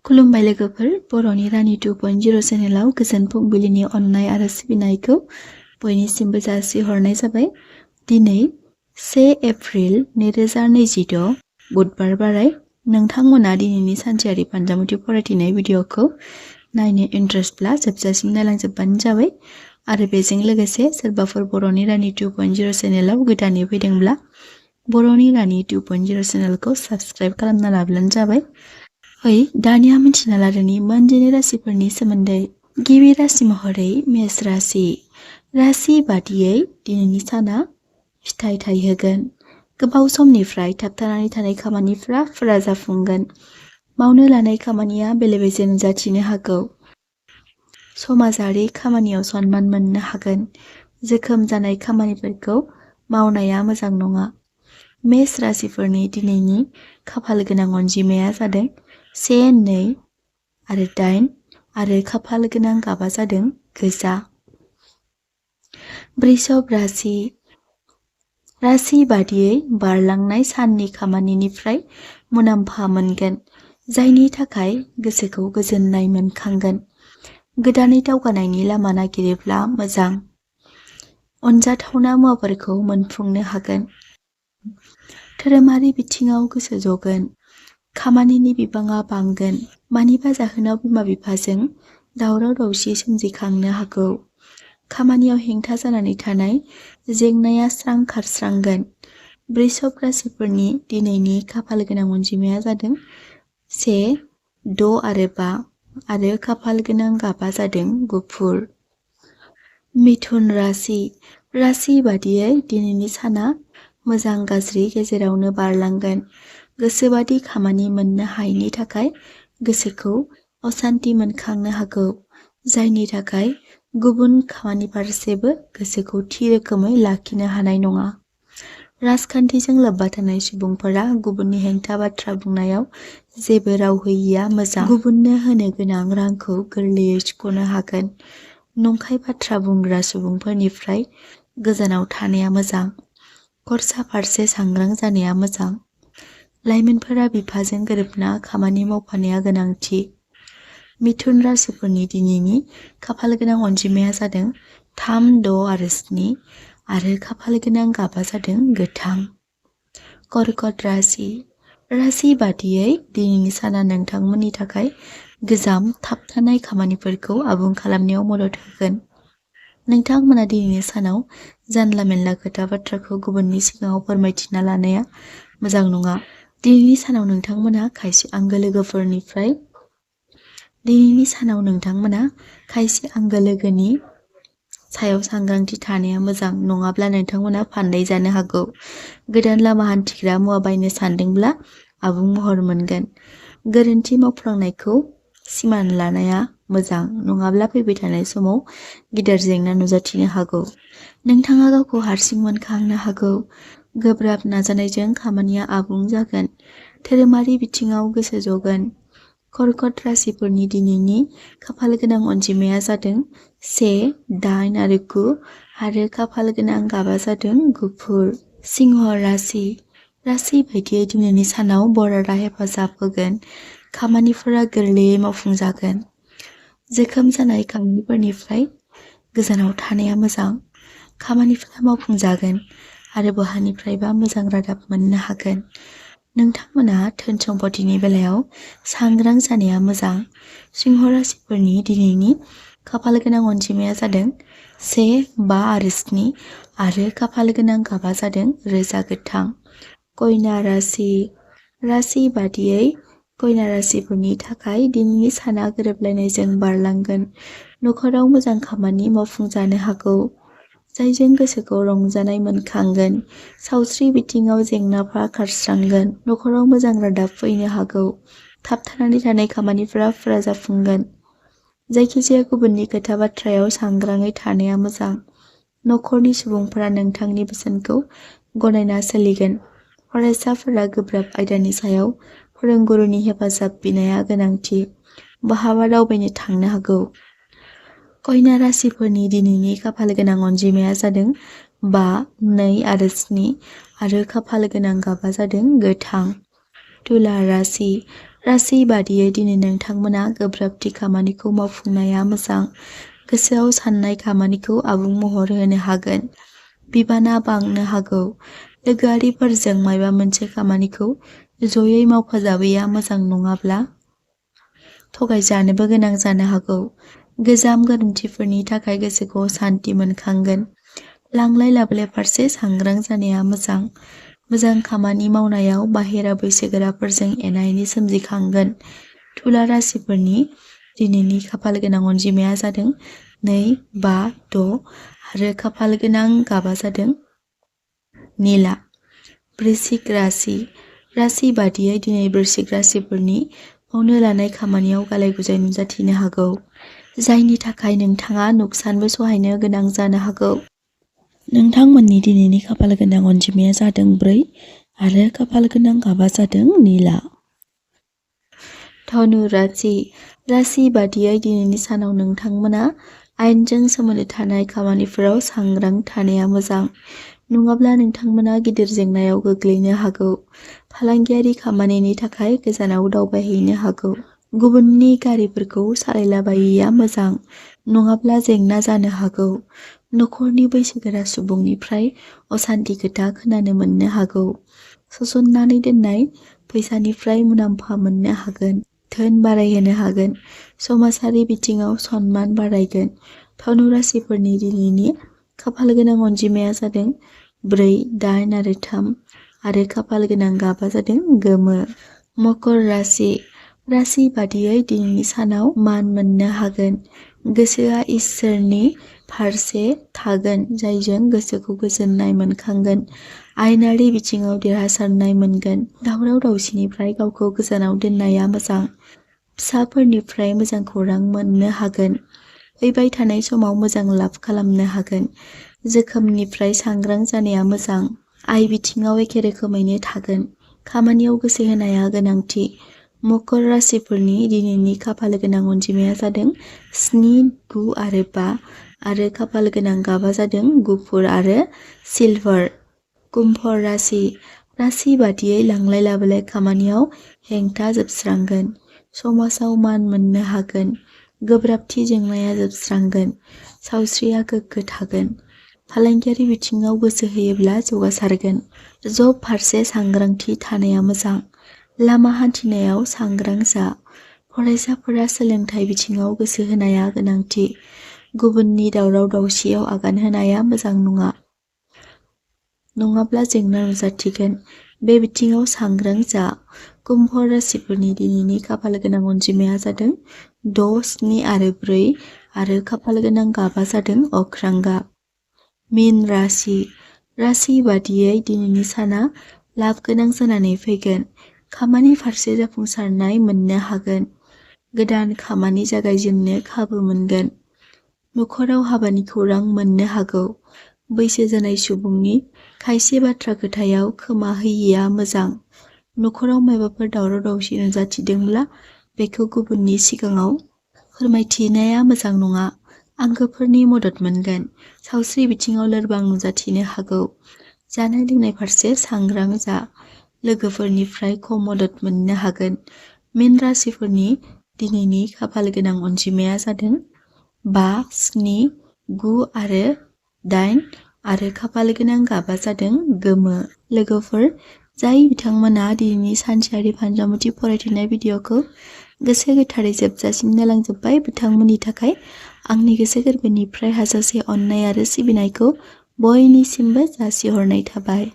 खुलुमबाय लोगोफोर, बर'नि रानि 2.0 चेनेलाव गोजोन फुंबिलिनि अननाय आरो सिबिनायखौ बयनिसिमबो जासिहरनाय जाबाय। दिनै 1 एप्रिल 2026 बुधबार बाराय। नोंथांमोना दिनैनि सानसेयारि पान्जामुथि फरायथिनाय भिडिअखौ नायनो इन्ट्रेस्टब्ला जोबजासिम नायलांजोबबानो जाबाय। आरो बेजों लोगोसे सोरबाफोर बर'नि रानि 2.0 चेनेलाव गोदानै फैदोंब्ला बर'नि रानि 2.0 चेनेलखौ साबस्क्राइब खालामना लाब्लानो जाबाय। दानिया मिथिना लादोनि मोनजिनै राशिफोरनि सोमोन्दै। गिबि राशि महरै मेष राशि। राशि बादियै दिनैनि साना फिथाइ थायहोगोन। गोबाव समनिफ्राय थाबथानानै थानाय खामानिफ्रा फुरा जाफुंगोन। मावनो लानाय खामानिया बेले-बेजे नुजाथिनो हागौ। समाजारि खामानियाव सनमान मोननो हागोन। जोखोम जानाय खामानिफोरखौ मावनाया मोजां नङा। मेष राशिफोरनि दिनैनि खाफाल गोनां अनजिमाया जादों 1, 2 आरो 8 आरो खाफाल गोनां गाबा जादों गोजा। वृषभ राशि। राशि बादियै बारलांनाय साननि खामानिनिफ्राय मुलाम्फा मोनगोन, जायनि थाखाय गोसोखौ गोजोननाय मोनखांगोन। गोदानै दावगानायनि लामा नागिरोब्ला मोजां। अनजाथावना मुवाफोरखौ मोनफुंनो हागोन। धोरोमारि बिथिङाव गोसो जगोन। खामानिनि बिबाङा बांगोन। मानिबा जाहोनाव बिमा-बिफाजों दावराव-दावसि सोमजिखांनो हागौ। खामानियाव हेंथा जानानै थानाय जेंनाया स्रां खारस्रांगोन। वृषभ राशिफोरनि दिनैनि खाफाल गोनां अनजिमाया जादों 1, 6 आरो 5 आरो खाफाल गोनां गाबा जादों गुफुर। मिथुन राशि। राशि बादियै दिनैनि साना मोजां गाज्रि गेजेरावनो बारलांगोन। गोसोबादि खामानि मोननो हायैनि थाखाय गोसोखौ असान्ति मोनखांनो हागौ, जायनि थाखाय गुबुन खामानि फारसेबो गोसोखौ थि रोखोमै लाखिनो हानाय नङा। राजखान्थिजों लोब्बा थानाय सुबुंफोरा गुबुननि हेंथा बाथ्रा बुंनायाव जेबो राव होयिया मोजां। गुबुननो होनो गोनां रांखौ गोरलैयै सुख'नो हागोन। नंखाय बाथ्रा बुंग्रा सुबुंफोरनिफ्राय गोजानाव थानाया मोजां। खरसा फारसे सांग्रां जानाया मोजां। लाइमोनफोरा बिफाजों गोरोबना खामानि मावफानाया गोनांथि। मिथुन राशिफोरनि दिनैनि खाफाल गोनां अनजिमाया जादों 3, 6 आरो 7 आरो खाफाल गोनां गाबा जादों गोथां। कर्कट राशि। राशि बादियै दिनैनि साना नोंथांमोननि थाखाय गोजाम थाबथानाय खामानिफोरखौ आबुं खालामनायाव मदद होगोन। नोंथांमोना दिनैनि सानाव जानला-मेनला खोथा बाथ्राखौ गुबुननि सिगाङाव फोरमायथिना लानाया मोजां नङा। दिनैनि सानाव नोंथांमोना खायसे आंगो लोगोनि सायाव सांग्रांथि थानाया मोजां, नङाब्ला नोंथांमोना फान्नाय जानो हागौ। गोदान लामा हान्थिग्रा मुवा बायनो सानदोंब्ला आबुं महर मोनगोन। गोरोन्थि मावफ्लांनायखौ सिमान लानाया मोजां, नङाब्ला फैबाय थानाय समाव गिदिर जेंना नुजाथिनो हागौ। नोंथाङा गावखौ हारसिं मोनखांनो हागौ। गोब्राब नाजानायजों खामानिया आबुं जागोन। धोरोमारि बिथिङाव गोसो जगोन। कर्कट राशिफोरनि दिनैनि खाफाल गोनां अनजिमाया जादों 1, 8 आरो 9 आरो खाफाल गोनां गाबा जादों गुफुर। सिंह राशि। राशि बायदियै दिनैनि सानाव बर'रा हेफाजाब होगोन। खामानिफोरा गोरलैयै मावफुंजागोन। जोखोम जानाय खामानिफोरनिफ्राय गोजानाव थानाया मोजां। खामानिफोरा मावफुंजागोन आरो बहानिफ्रायबा मोजां रादाब मोननो हागोन। नोंथांमोना धोन सम्पथिनि बेलायाव सांग्रां जानाया मोजां। सिंह राशिफोरनि दिनैनि खाफाल गोनां अनजिमाया जादों 1, 5 आरो 7 आरो खाफाल गोनां गाबा जादों रोजा गोथां। कन्या राशि। राशि बादियै कन्या राशिफोरनि थाखाय दिनैनि साना गोरोबलायनायजों बारलांगोन। नखराव मोजां खामानि मावफुंजानो हागौ, जायजों गोसोखौ रंजानाय मोनखांगोन। सावस्रि बिथिङाव जेंनाफ्रा खारस्रांगोन। नखराव मोजां रादाब फैनो हागौ। थाबथानानै थानाय खामानिफोरा फुरा जाफुंगोन। जायखिजाया गुबुननि खोथा बाथ्रायाव सांग्राङै थानाया मोजां। नखरनि सुबुंफोरा नोंथांनि बोसोनखौ गनायना सोलिगोन। फरायसाफोरा गोब्राब आयदानि सायाव फोरोंगुरुनि हेफाजाब बिनाया गोनांथि। बहाबा दावबायनो थांनो हागौ। कन्या राशिफोरनि दिनैनि खाफाल गोनां अनजिमाया जादों 5, 2 आरो 7 आरो खाफाल गोनां गाबा जादों गोथां। तुला राशि। राशि बादियै दिनै नोंथांमोना गोब्राबथि खामानिखौ मावफुंनाया मोजां। गोसोआव साननाय खामानिखौ आबुं महर होनो हागोन। बिबाना बांनो हागौ। लोगोआरिफोरजों माबा मोनसे खामानिखौ जयै मावफाजाबैया मोजां नङाब्ला थगायजानोबो गोनां जानो हागौ। गोजाम गोरोन्थिफोरनि थाखाय गोसोखौ सान्थि मोनखांगोन। लांलाय लाबोलाय फारसे सांग्रां जानाया मोजां। मोजां खामानि मावनायाव बाहेरा बैसोगोराफोरजों एना एनि सोमजिखांगोन। तुला राशिफोरनि दिनैनि खाफाल गोनां अनजिमाया जादों 2, 5, 6 आरो खाफाल गोनां गाबा जादों नीला। वृश्चिक राशि बादियै दिनै वृश्चिक राशिफोरनि मावनो लानाय खामानियाव गालाय गुजाय नुजाथिनो हागौ, जायनि थाखाय नोंथाङा नुकसानबो सहायनो गोनां जानो हागौ। नोंथांमोननि दिनैनि खाफाल गोनां अनजिमाया जादों 4 आरो खाफाल गोनां गाबा जादों नीला। धनु राशि बादियै दिनैनि सानाव नोंथांमोना आयेनजों सोमोन्दो थानाय खामानिफोराव सांग्रां थानाया मोजां, नङाब्ला नोंथांमोना गिदिर जेंनायाव गोग्लैनो हागौ। फालांगियारि खामानिनि थाखाय गोजानाव दावबायहैनो हागौ। गुबुननि गारिफोरखौ सालायलाबायैया मोजां, नङाब्ला जेंना जानो हागौ। नखरनि बैसोगोरा सुबुंनिफ्राय असान्थि खोथा खोनानो मोननो हागौ। सोसननानै दोननाय फैसानिफ्राय मुलाम्फा मोननो हागोन। धोन बारायहोनो हागोन। समाजारि बिथिङाव सनमान बारायगोन। धनु राशिफोरनि दिनैनि खाफाल गोनां अनजिमाया जादों 4, 8 आरो 3 आरो खाफाल गोनां गाबा जादों गोमो। मकर राशि बादियै दिनैनि सानाव मान मोननो हागोन। गोसोआ इसोरनि फारसे थागोन, जायजों गोसोखौ गोजोननाय मोनखांगोन। आयेनारि बिथिङाव देरहासारनाय मोनगोन। दावराव दावसिनिफ्राय गावखौ गोजानाव दोननाया मोजां। फिसाफोरनिफ्राय मोजां खौरां मोननो हागोन। फैबाय थानाय समाव मोजां लाब खालामनो हागोन। जोखोमनिफ्राय सांग्रां जानाया मोजां। आय बिथिङाव एखे रोखोमैनो थागोन। खामानियाव गोसो होनाया गोनांथि। मकर राशिफोरनि दिनैनि खाफाल गोनां अनजिमाया जादों 7, 9 आरो 5 आरो खाफाल गोनां गाबा जादों गुफुर आरो सिलभार। कुम्भ राशि बादियै लांलाय लाबोलाय खामानियाव हेंथा जोबस्रांगोन। समाजाव मान मोननो हागोन। गोब्राबथि जेंनाया जोबस्रांगोन। सावस्रिया गोग्गो थागोन। फालांगियारि बिथिङाव गोसो होयोब्ला जौगासारगोन। जब फारसे सांग्रांथि थानाया मोजां। लामा हान्थिनायाव सांग्रां जा। फरायसाफोरा सोलोंथाइ बिथिङाव गोसो होनाया गोनांथि। गुबुननि दावराव दावसियाव आगान होनाया मोजां नङा, नङाब्ला जेंना नुजाथिगोन। बे बिथिङाव सांग्रां जा। कुम्भ राशिफोरनि दिनैनि खाफाल गोनां अनजिमाया जादों 6, 7 आरो 4 आरो खाफाल गोनां गाबा जादों अख्रां गाब। मीन राशि बादियै दिनैनि साना लाब गोनां जानानै फैगोन। खामानि फारसे जाफुंसारनाय मोननो हागोन। गोदान खामानि जागायजेननो खाबु मोनगोन। नखराव हाबानि खौरां मोननो हागौ। बैसो जानाय सुबुंनि खायसे बाथ्रा खोथायाव खोमा होयिया मोजां। नखराव माबाफोर दावराव दावसि नुजाथिदोंब्ला बेखौ गुबुननि सिगाङाव फोरमायथिनाया मोजां नङा। आंगोफोरनि मदद मोनगोन। सावस्रि बिथिङाव लोरबां नुजाथिनो हागौ। जानाय लोंनाय फारसे सांग्रां जा। लोगोफोरनिफ्राय खम मदद मोननो हागोन। मीन राशिफोरनि दिनैनि खाफाल गोनां अनजिमाया जादों 5, 7, 9 आरो 8 आरो खाफाल गोनां गाबा जादों गोमो। लोगोफोर, जाय बिथांमोना दिनैनि सानसेयारि फानजामुथि फरायथिनाय भिडिअखौ गोसो गोथारै जोबजासिम नायलांजोब्बाय, बिथांमोननि थाखाय आंनि गोसो गोरबोनिफ्राय हाजासे अननाय आरो सिबिनायखौ बयनिसिमबो जासिहरनाय थाबाय।